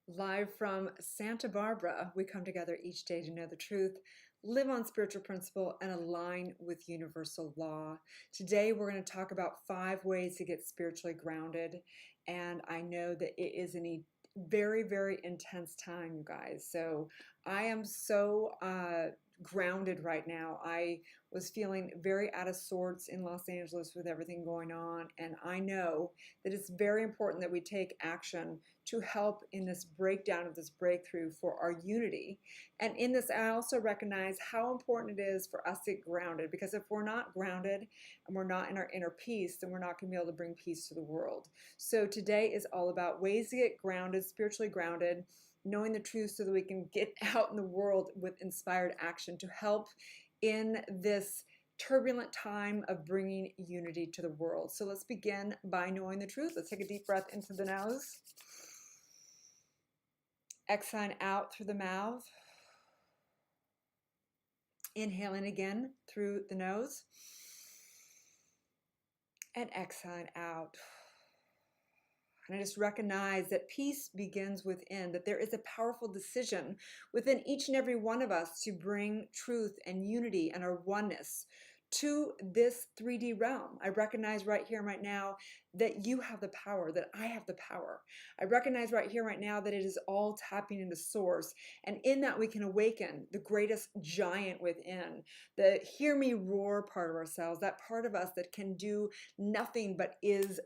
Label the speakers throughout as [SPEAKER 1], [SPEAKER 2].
[SPEAKER 1] Live from Santa Barbara, we come together each day to know the truth, live on spiritual principle, and align with universal law. Today, we're going to talk about 5 ways to get spiritually grounded. And I know that it is a very, very intense time, you guys. So I am so grounded right now. I was feeling very out of sorts in Los Angeles with everything going on. And I know that it's very important that we take action to help in this breakdown of this breakthrough for our unity. And in this, I also recognize how important it is for us to get grounded, because if we're not grounded and we're not in our inner peace, then we're not going to be able to bring peace to the world. So today is all about ways to get grounded, spiritually grounded, knowing the truth so that we can get out in the world with inspired action to help in this turbulent time of bringing unity to the world. So let's begin by knowing the truth. Let's take a deep breath into the nose. Exhale out through the mouth. Inhaling again through the nose. And exhale out. And I just recognize that peace begins within, that there is a powerful decision within each and every one of us to bring truth and unity and our oneness to this 3D realm. I recognize right here and right now that you have the power, that I have the power. I recognize right here right now that it is all tapping into source. And in that we can awaken the greatest giant within, the hear me roar part of ourselves, that part of us that can do nothing but is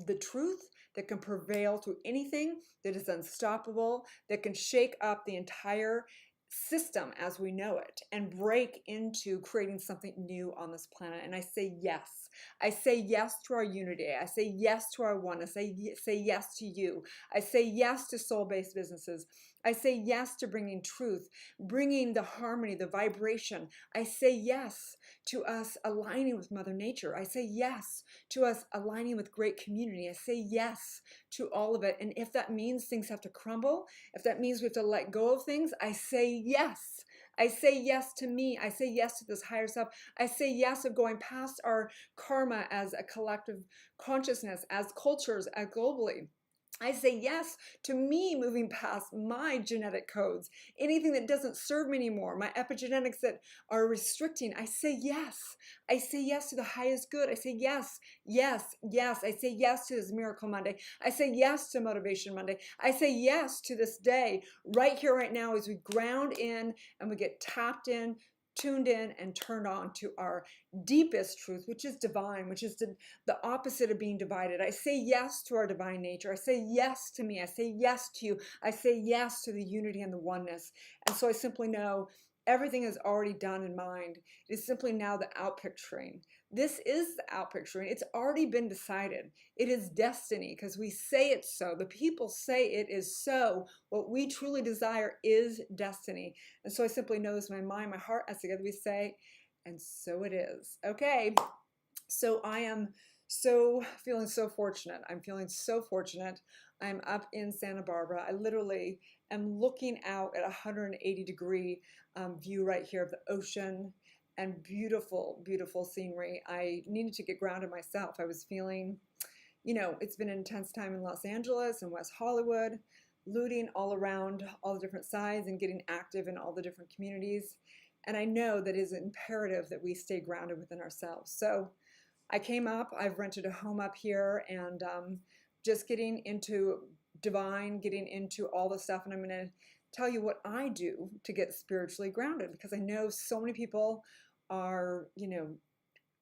[SPEAKER 1] the truth, that can prevail through anything, that is unstoppable, that can shake up the entire system as we know it and break into creating something new on this planet. And I say yes. I say yes to our unity. I say yes to our oneness. I say yes to you. I say yes to soul-based businesses. I say yes to bringing truth, bringing the harmony, the vibration. I say yes to us aligning with Mother Nature. I say yes to us aligning with great community. I say yes to all of it. And if that means things have to crumble, if that means we have to let go of things, I say yes. I say yes to me. I say yes to this higher self. I say yes of going past our karma as a collective consciousness, as cultures, as globally. I say yes to me moving past my genetic codes, anything that doesn't serve me anymore, my epigenetics that are restricting. I say yes. I say yes to the highest good. I say yes, yes, yes. I say yes to this Miracle Monday. I say yes to Motivation Monday. I say yes to this day right here, right now, as we ground in and we get tapped in, tuned in, and turned on to our deepest truth, which is divine, which is the opposite of being divided. I say yes to our divine nature. I say yes to me. I say yes to you. I say yes to the unity and the oneness. And so I simply know everything is already done in mind. It is simply now the outpicturing. This is the outpicturing. It's already been decided. It is destiny because we say it so. The people say it is so. What we truly desire is destiny. And so I simply know this in my mind, my heart, as together we say, and so it is. Okay, so I am feeling so fortunate. I'm feeling so fortunate. I'm up in Santa Barbara. I literally am looking out at a 180-degree view right here of the ocean and beautiful, beautiful scenery. I needed to get grounded myself. I was feeling, it's been an intense time in Los Angeles and West Hollywood, looting all around all the different sides and getting active in all the different communities. And I know that it is imperative that we stay grounded within ourselves. So I came up, I've rented a home up here, and just getting into divine, getting into all the stuff. And I'm going to tell you what I do to get spiritually grounded, because I know so many people are,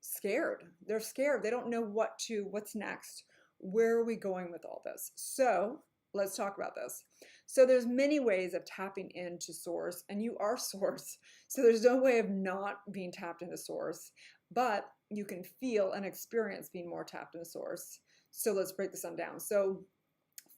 [SPEAKER 1] scared. They're scared. They don't know what's next. Where are we going with all this? So let's talk about this. So there's many ways of tapping into source, and you are source. So there's no way of not being tapped into source, but you can feel and experience being more tapped into source. So let's break this on down. So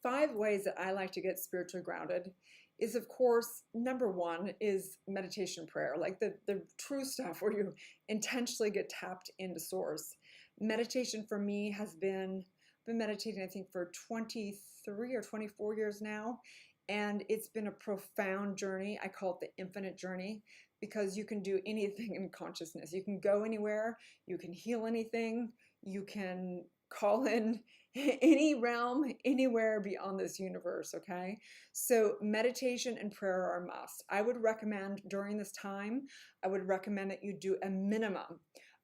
[SPEAKER 1] 5 ways that I like to get spiritually grounded is, of course, number 1 is meditation prayer, like the true stuff where you intentionally get tapped into source. Meditation for me has been meditating, I think, for 23 or 24 years now. And it's been a profound journey. I call it the infinite journey because you can do anything in consciousness. You can go anywhere, you can heal anything, you can call in any realm, anywhere beyond this universe, okay? So meditation and prayer are a must. I would recommend during this time, I would recommend that you do a minimum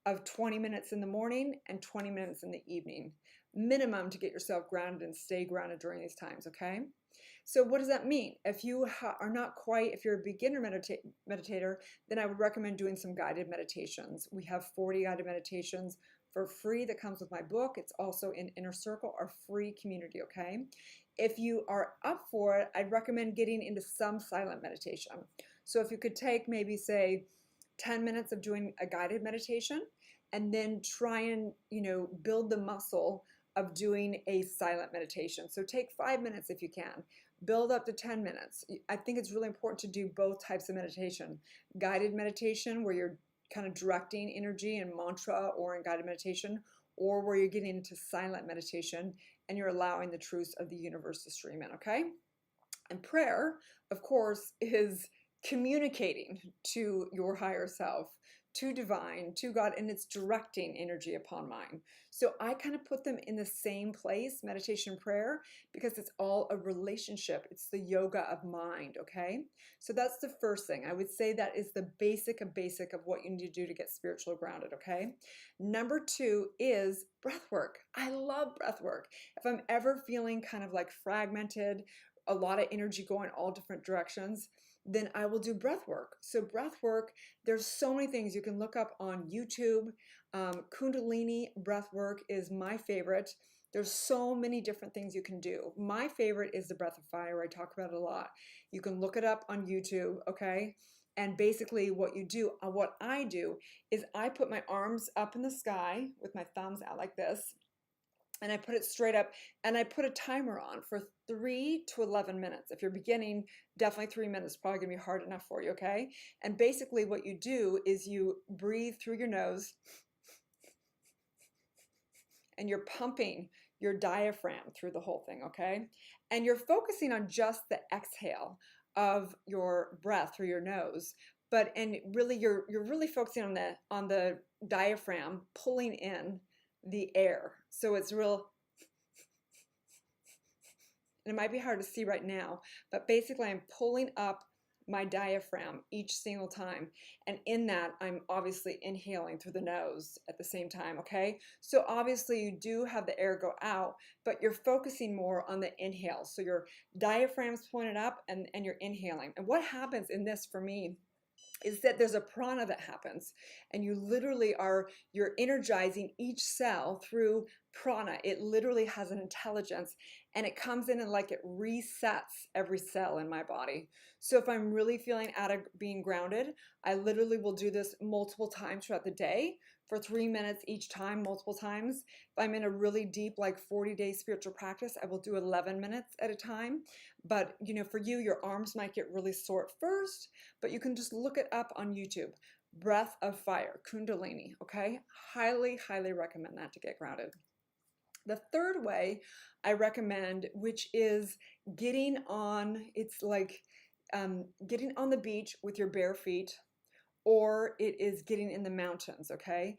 [SPEAKER 1] of 20 minutes in the morning and 20 minutes in the evening. Minimum to get yourself grounded and stay grounded during these times, okay? So what does that mean? If you are not quite, if you're a beginner meditator, then I would recommend doing some guided meditations. We have 40 guided meditations for free that comes with my book. It's also in Inner Circle, our free community, okay? If you are up for it, I'd recommend getting into some silent meditation. So if you could take maybe say 10 minutes of doing a guided meditation and then try and, build the muscle of doing a silent meditation. So take 5 minutes if you can. Build up to 10 minutes. I think it's really important to do both types of meditation. Guided meditation, where you're kind of directing energy and mantra, or in guided meditation, or where you're getting into silent meditation and you're allowing the truths of the universe to stream in, okay? And prayer, of course, is communicating to your higher self, to divine, to God, and it's directing energy upon mine. So I kind of put them in the same place, meditation and prayer, because it's all a relationship. It's the yoga of mind, okay? So that's the first thing. I would say that is the basic of what you need to do to get spiritual grounded, okay? Number 2 is breath work. I love breath work. If I'm ever feeling kind of like fragmented, a lot of energy going all different directions, then I will do breath work. So breath work, there's so many things you can look up on YouTube. Kundalini breath work is my favorite. There's so many different things you can do. My favorite is the breath of fire. I talk about it a lot. You can look it up on YouTube, okay? And basically what I do is I put my arms up in the sky with my thumbs out like this, and I put it straight up, and I put a timer on for 3 to 11 minutes. If you're beginning, definitely 3 minutes, probably gonna be hard enough for you, okay? And basically what you do is you breathe through your nose and you're pumping your diaphragm through the whole thing, okay? And you're focusing on just the exhale of your breath through your nose, and really you're really focusing on the diaphragm pulling in the air. So it's real, and it might be hard to see right now, but basically I'm pulling up my diaphragm each single time. And in that, I'm obviously inhaling through the nose at the same time, okay? So obviously you do have the air go out, but you're focusing more on the inhale. So your diaphragm's pointed up and you're inhaling. And what happens in this for me is that there's a prana that happens, and you're energizing each cell through prana. It literally has an intelligence, and it comes in and like it resets every cell in my body. So if I'm really feeling out of being grounded, I literally will do this multiple times throughout the day for 3 minutes each time, multiple times. If I'm in a really deep, like 40-day spiritual practice, I will do 11 minutes at a time. But for you, your arms might get really sore at first, but you can just look it up on YouTube. Breath of fire, Kundalini, okay? Highly, highly recommend that to get grounded. The third way I recommend, which is getting on the beach with your bare feet, or it is getting in the mountains, okay?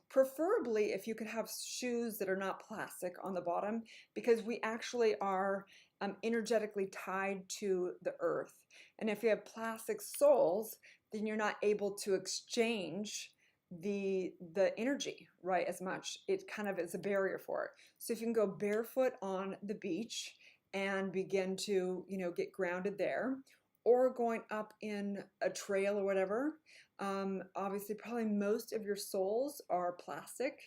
[SPEAKER 1] Preferably if you could have shoes that are not plastic on the bottom, because we actually are energetically tied to the earth. And if you have plastic soles, then you're not able to exchange the energy, right, as much. It kind of is a barrier for it. So if you can go barefoot on the beach and begin to, get grounded there, or going up in a trail or whatever. Obviously, probably most of your soles are plastic.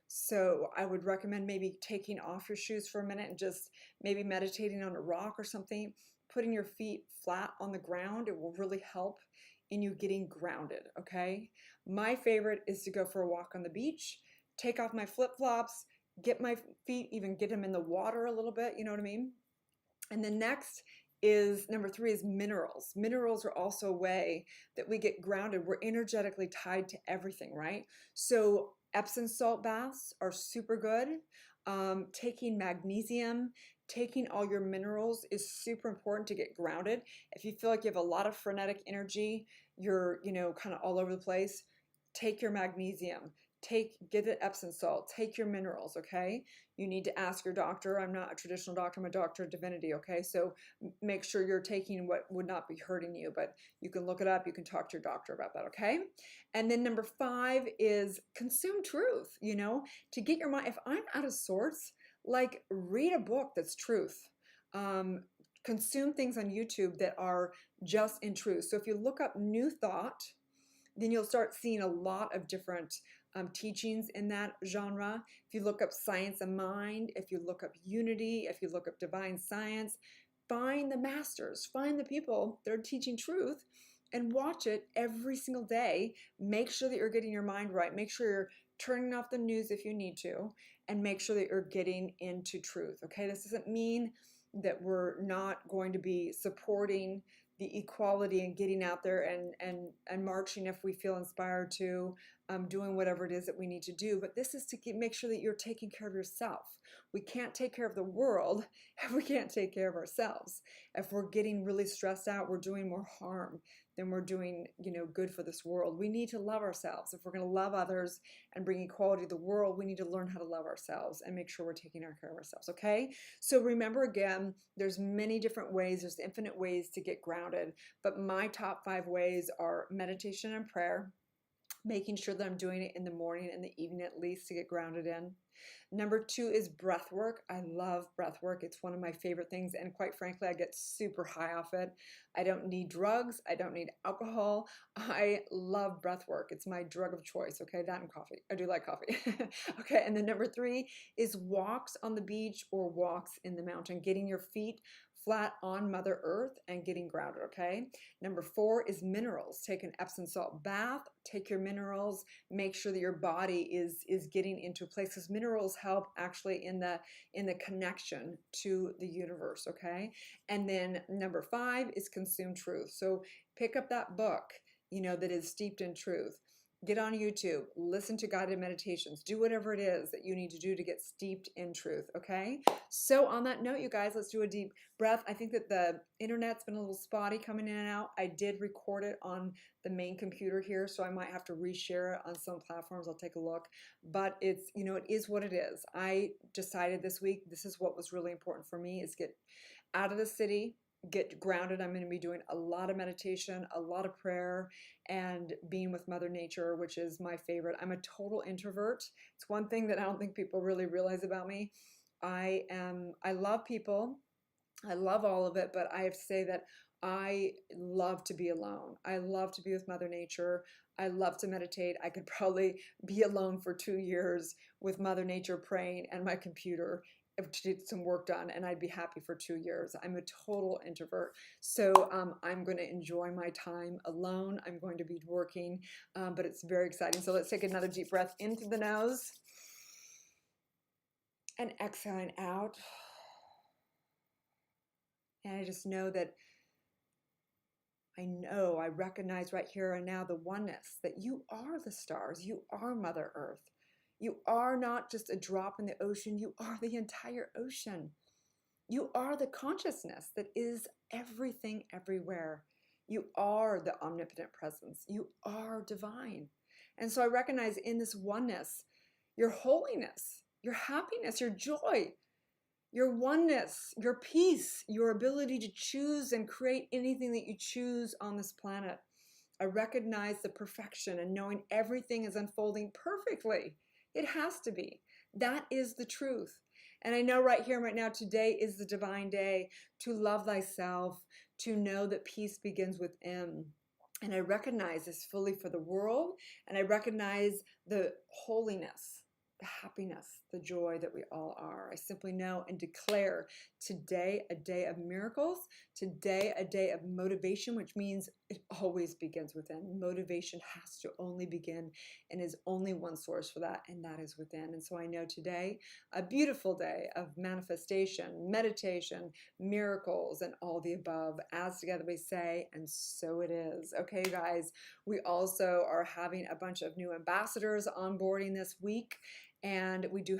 [SPEAKER 1] So I would recommend maybe taking off your shoes for a minute and just maybe meditating on a rock or something, putting your feet flat on the ground. It will really help in you getting grounded, okay? My favorite is to go for a walk on the beach, take off my flip-flops, get my feet, even get them in the water a little bit, you know what I mean? And then next is number 3 is minerals. Minerals are also a way that we get grounded. We're energetically tied to everything, right? So Epsom salt baths are super good. Taking magnesium, taking all your minerals is super important to get grounded. If you feel like you have a lot of frenetic energy, you're, kind of all over the place, take your magnesium, get the Epsom salt, take your minerals, okay? You need to ask your doctor. I'm not a traditional doctor, I'm a doctor of divinity, okay? So make sure you're taking what would not be hurting you, but you can look it up, you can talk to your doctor about that, okay? And then number 5 is consume truth, to get your mind, if I'm out of sorts, like read a book that's truth. Consume things on YouTube that are just in truth. So if you look up New Thought, then you'll start seeing a lot of different teachings in that genre. If you look up Science of Mind, if you look up Unity, if you look up Divine Science, find the masters, find the people that are teaching truth and watch it every single day. Make sure that you're getting your mind right. Make sure you're turning off the news if you need to, and make sure that you're getting into truth, okay? This doesn't mean that we're not going to be supporting the equality and getting out there and marching if we feel inspired to, doing whatever it is that we need to do. But this is to make sure that you're taking care of yourself. We can't take care of the world if we can't take care of ourselves. If we're getting really stressed out, we're doing more harm than we're doing, good for this world. We need to love ourselves. If we're going to love others and bring equality to the world, we need to learn how to love ourselves and make sure we're taking care of ourselves, okay? So remember, again, there's many different ways, there's infinite ways to get grounded, but my top 5 ways are meditation and prayer, making sure that I'm doing it in the morning and the evening at least to get grounded in. Number 2 is breath work. I love breath work. It's one of my favorite things, and quite frankly, I get super high off it. I don't need drugs. I don't need alcohol. I love breath work. It's my drug of choice, okay? That and coffee. I do like coffee. Okay, and then number 3 is walks on the beach or walks in the mountain, getting your feet flat on Mother Earth and getting grounded, okay? Number 4 is minerals. Take an Epsom salt bath, take your minerals, make sure that your body is getting into places. Minerals help actually in the connection to the universe, okay? And then number 5 is consume truth. So pick up that book, that is steeped in truth. Get on YouTube, listen to guided meditations, do whatever it is that you need to do to get steeped in truth, okay? So on that note, you guys, let's do a deep breath. I think that the internet's been a little spotty coming in and out. I did record it on the main computer here, so I might have to reshare it on some platforms. I'll take a look. But it's, it is what it is. I decided this week, this is what was really important for me, is get out of the city, get grounded. I'm going to be doing a lot of meditation, a lot of prayer, and being with Mother Nature, which is my favorite. I'm a total introvert. It's one thing that I don't think people really realize about me. I love people. I love all of it, but I have to say that I love to be alone. I love to be with Mother Nature. I love to meditate. I could probably be alone for 2 years with Mother Nature praying and my computer to get some work done, and I'd be happy for 2 years. I'm a total introvert. So I'm going to enjoy my time alone. I'm going to be working, but it's very exciting. So let's take another deep breath into the nose and exhaling out. And I just know that I recognize right here and now the oneness, that you are the stars, you are Mother Earth. You are not just a drop in the ocean, you are the entire ocean. You are the consciousness that is everything everywhere. You are the omnipotent presence. You are divine. And so I recognize in this oneness, your holiness, your happiness, your joy, your oneness, your peace, your ability to choose and create anything that you choose on this planet. I recognize the perfection and knowing everything is unfolding perfectly. It has to be. That is the truth. And I know right here, right now, today is the divine day to love thyself, to know that peace begins within. And I recognize this fully for the world, and I recognize the holiness, the happiness, the joy that we all are. I simply know and declare today a day of miracles, today a day of motivation, which means it always begins within. Motivation has to only begin and is only one source for that, and that is within. And so I know today, a beautiful day of manifestation, meditation, miracles, and all the above. As together we say, and so it is. Okay, guys, we also are having a bunch of new ambassadors onboarding this week. And we do